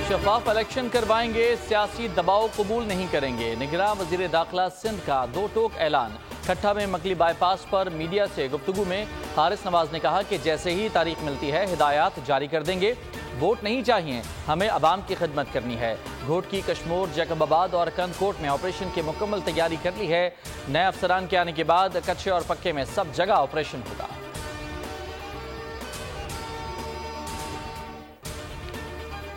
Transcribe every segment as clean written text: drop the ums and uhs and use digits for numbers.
शफाफ election करवाएंगे, सियासी दबाव कबूल नहीं करेंगे। निगरां वजीर दाखिला सिंध का दो टोक ऐलान। ठट्ठा में मकली बाईपास पर मीडिया से गुफ्तगू में हारिस नवाज ने कहा कि जैसे ही तारीख मिलती है हिदायत जारी कर देंगे। वोट नहीं चाहिए, हमें अवाम की खिदमत करनी है। घोट की कश्मोर, जैकबाबाद और कंदकोट में ऑपरेशन की मुकम्मल तैयारी कर ली है। नए अफसरान के आने के बाद कच्चे और पक्के में सब जगह ऑपरेशन होगा।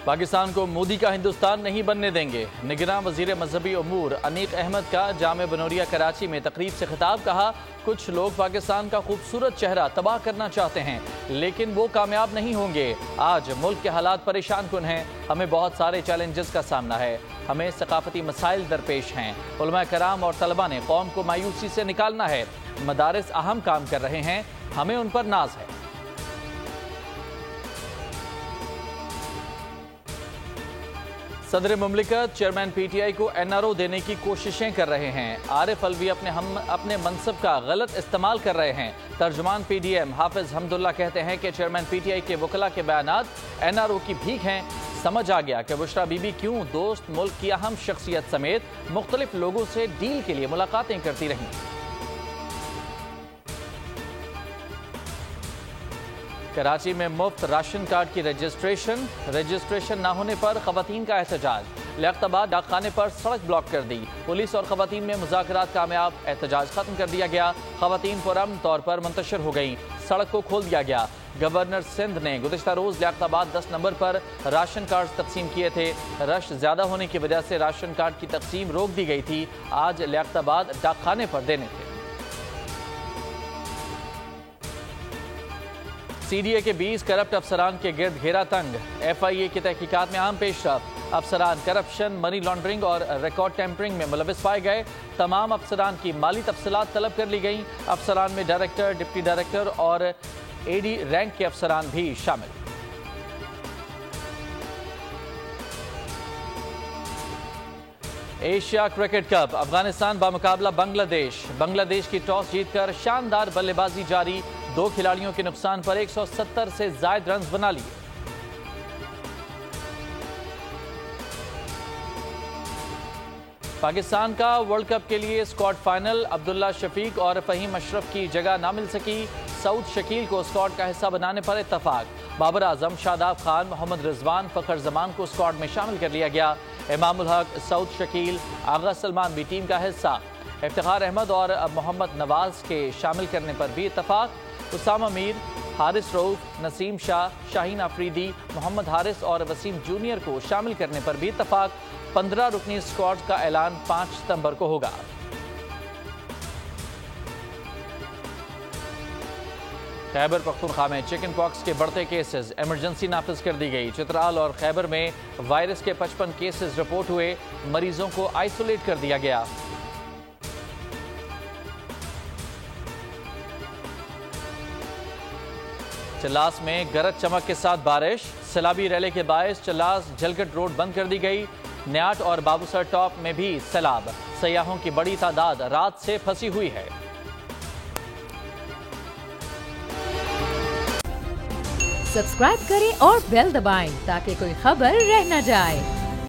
पाकिस्तान को मोदी का हिंदुस्तान नहीं बनने देंगे। निगरां वजीर मजहबी उमूर अनीक अहमद का जामे बनोरिया कराची में तकरीब से खिताब। कहा, कुछ लोग पाकिस्तान का खूबसूरत चेहरा तबाह करना चाहते हैं, लेकिन वो कामयाब नहीं होंगे। आज मुल्क के हालात परेशान कुन हैं। हमें बहुत सारे चैलेंजेस का सामना है। हमें सकाफती मसाइल दरपेश हैं। उलमा कराम और तलबा ने कौम को मायूसी से निकालना है। मदारिस अहम काम कर रहे हैं, हमें उन पर नाज है। सदर मुमलिकत चेयरमैन पीटीआई को एनआरओ देने की कोशिशें कर रहे हैं। आरिफ अलवी अपने मनसब का गलत इस्तेमाल कर रहे हैं। तर्जुमान पीडीएम हाफिज हमदुल्ला कहते हैं कि चेयरमैन पीटीआई के वकला के बयानात एनआरओ की भीख हैं। समझ आ गया कि बुशरा बीबी क्यों दोस्त मुल्क की अहम शख्सियत समेत मुख्तलिफ लोगों से डील के लिए मुलाकातें करती रहीं। कराची में मुफ्त राशन कार्ड की रजिस्ट्रेशन न होने पर खवातीन का एहतजाज। लियाकताबाद डाकखाने पर सड़क ब्लॉक कर दी। पुलिस और खवातीन में मुज़ाकरात कामयाब, एहतजाज खत्म कर दिया गया। खवातीन पुरअमन तौर पर मुंतशिर हो गईं। सड़क को खोल दिया गया। गवर्नर सिंध ने गुज़िश्ता रोज़ लियाकताबाद 10 नंबर पर राशन कार्ड तकसीम किए थे। रश ज्यादा होने की वजह से राशन कार्ड की तकसीम रोक दी गई थी। आज लियाकताबाद डाकखाने पर देने थे। सीडीए के 20 करप्ट अफसरान के गिर्द घेरा तंग। एफआईए की तहकीकात में अहम पेशरफ। अफसरान करप्शन, मनी लॉन्ड्रिंग और रिकॉर्ड टेम्परिंग में मुलविस पाए गए। तमाम अफसरान की माली तफसीलात तलब कर ली गई। अफसरान में डायरेक्टर, डिप्टी डायरेक्टर और एडी रैंक के अफसरान भी शामिल। एशिया क्रिकेट कप, अफगानिस्तान बामुकाबला बांग्लादेश की टॉस जीतकर शानदार बल्लेबाजी जारी। 2 खिलाड़ियों के नुकसान पर 170 से ज्यादा रन बना लिए। पाकिस्तान का वर्ल्ड कप के लिए स्क्वाड फाइनल। अब्दुल्ला शफीक और फहीम अशरफ की जगह ना मिल सकी। सऊद शकील को स्क्वाड का हिस्सा बनाने पर इत्तफाक। बाबर आजम, शादाब खान, मोहम्मद रिजवान, फखर जमान को स्क्वाड में शामिल कर लिया गया। इमामुल हक, सऊद शकील, आगा सलमान भी टीम का हिस्सा। इफ्तिखार अहमद और मोहम्मद नवाज के शामिल करने पर भी इत्तफाक। उसामा मीर, हारिस रऊफ, नसीम शाह, शाहीन आफरीदी, मोहम्मद हारिस और वसीम जूनियर को शामिल करने पर भी इत्तफाक। 15 रुकनी स्क्वाड का ऐलान 5 सितंबर को होगा। खैबर पख्तूनख्वा में चिकन पॉक्स के बढ़ते केसेस, इमरजेंसी नाफिज कर दी गई। चित्राल और खैबर में वायरस के 55 केसेस रिपोर्ट हुए। मरीजों को आइसोलेट कर दिया गया। चल्लास में गरज चमक के साथ बारिश। सैलाबी रैली के बायस चल्लास झलकट रोड बंद कर दी गई। न्याट और बाबूसर टॉप में भी सैलाब। सयाहों की बड़ी तादाद रात से फंसी हुई है। सब्सक्राइब करें और बेल दबाएं ताकि कोई खबर रह न जाए।